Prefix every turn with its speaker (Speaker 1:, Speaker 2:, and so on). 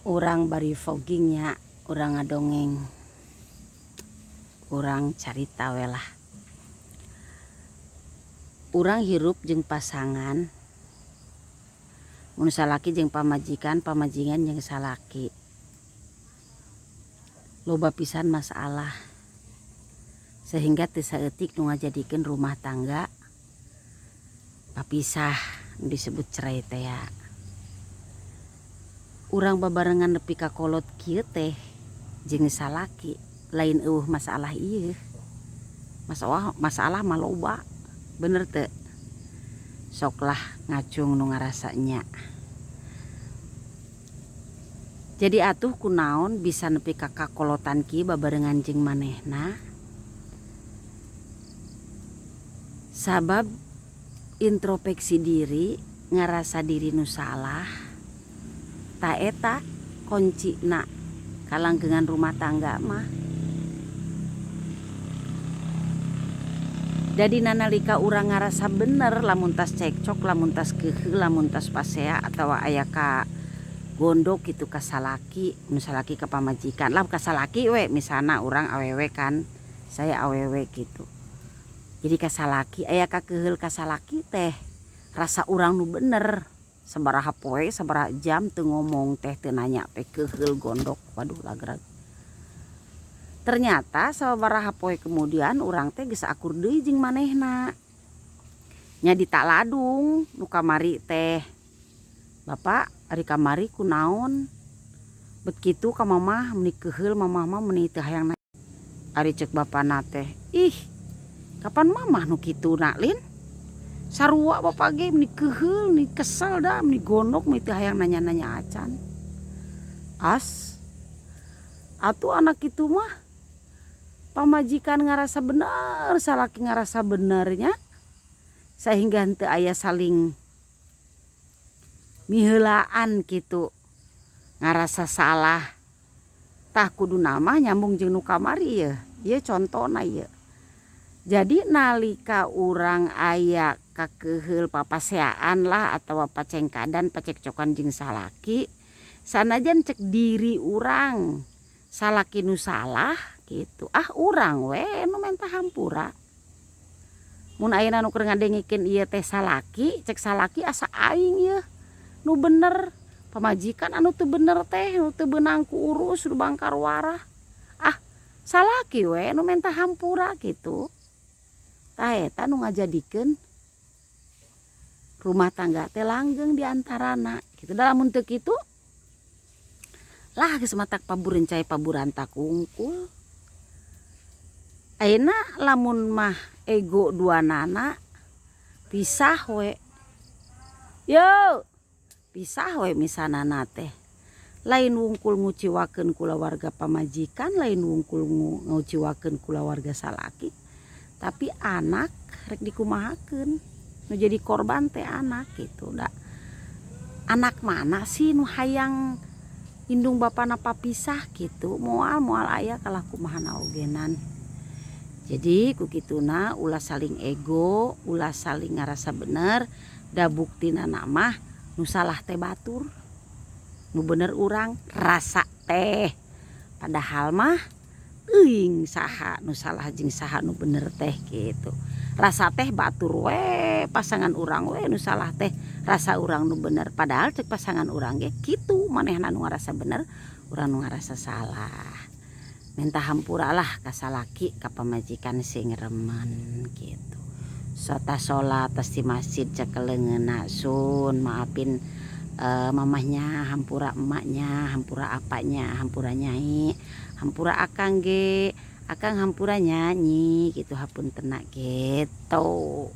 Speaker 1: Urang bari foggingnya, urang ngadongeng, urang carita we lah. Urang hirup jeung pasangan, mun salaki jeung pamajikan, pamajikan jeung salaki. Loba pisan masalah, sehingga teu saeutik nu ngajadikeun rumah tangga papisah, disebut cerai teh ya. Urang babarengan nepi ka kolot kieu teh jeung salaki lain eueuh masalah ieu. Masalah mah loba. Bener teu? Soklah ngacung nu ngarasanya. Jadi atuh kunaon bisa nepi ka kakolotan kieu babarengan jeung manehna? Sabab introspeksi diri, ngarasa diri nu salah. Ta eta kuncina kalanggengan rumah tangga mah. Jadi nalika urang ngarasa bener lamun tas cekcok, lamun tas keheul, lamun tas pasea atawa aya ka gondok gitu ka salaki, nu salaki ka pamajikan. Lah ka salaki we misalna urang awewe kan, saya awewe gitu. Jadi ka salaki aya ka keheul ka salaki teh rasa urang nu bener. Sabaraha poe, sabaraha jam teu ngomong teh, teu nanya teh keheul gondok. Waduh lagrag. Ternyata sabaraha poe kemudian urang teh geus akur deui jeung manehna. Nya di taladung nu kamari teh. Bapak ari kamari kunaon? Bet kitu ka mamah meuni keheul, mamah mah meuni teu hayang nanya. Ari ceuk bapana teh, "Ih, kapan mamah nu kituna, Lin? Sarua bapak ge meuni keheul, meuni kesel dah, meuni gondok, meuni teu hayang nanya-nanya acan." As atuh anak kitu mah pamajikan ngarasa bener, salaki ngarasa benernya, sehingga henteu aya saling miheulaan gitu, ngarasa salah. Tah kudu nama nyambung jeung nu kamari ieu. Ieu contona ieu. Jadi nalika urang aya ka keheul papaseaan lah atawa pacengkadan, pacekcokan jeung salaki, sanajan cek diri urang salaki nu salah gitu. Ah urang we nu menta hampura. Mun ayeuna nu keur ngadengikeun ieu teh salaki, cek salaki asa aing ieu nu bener. Pamajikan anu teu bener teh, nu teu beunang ku urus, nu bangkar warah. Ah salaki we nu menta hampura gitu. Tah eta nu ngajadikeun rumah tangga teh langgeng diantarana gitu. Da lamun teu kitu lah geus matak paburencai paburantak wungkul. Ayeuna lamun mah ego duanana pisah we. Yo, pisah we misanana teh. Lain wungkul nguciwakeun kulawarga pamajikan, lain wungkul nguciwakeun kulawarga salaki. Tapi anak rek dikumahakeun. Nu jadi korban teh anak gitu da. Anak mana sih nu hayang indung bapana papisah gitu. Moal aya kalah kumaha ogenan. Jadi ku kituna ulah saling ego, ulah saling ngarasa bener, da buktina mah nu salah teh batur. Nu bener urang rasa teh. Padahal mah euing saha nu salah jeung saha nu bener teh gitu. Rasa teh batur we pasangan urang we nu salah teh rasa urang nu bener. Padahal cek pasangan urang ge kitu manehna nu ngarasa bener, urang nu ngarasa salah. Minta hampura lah ka salaki ka pamajikan sing remen gitu. Sota sholat tas di masjid cek leungeunna sun maafin mamahnya, hampura emaknya, hampura apanya, hampura nyai, hampura akang ge, akang hampura nyanyi gitu, hapuntenna gitu.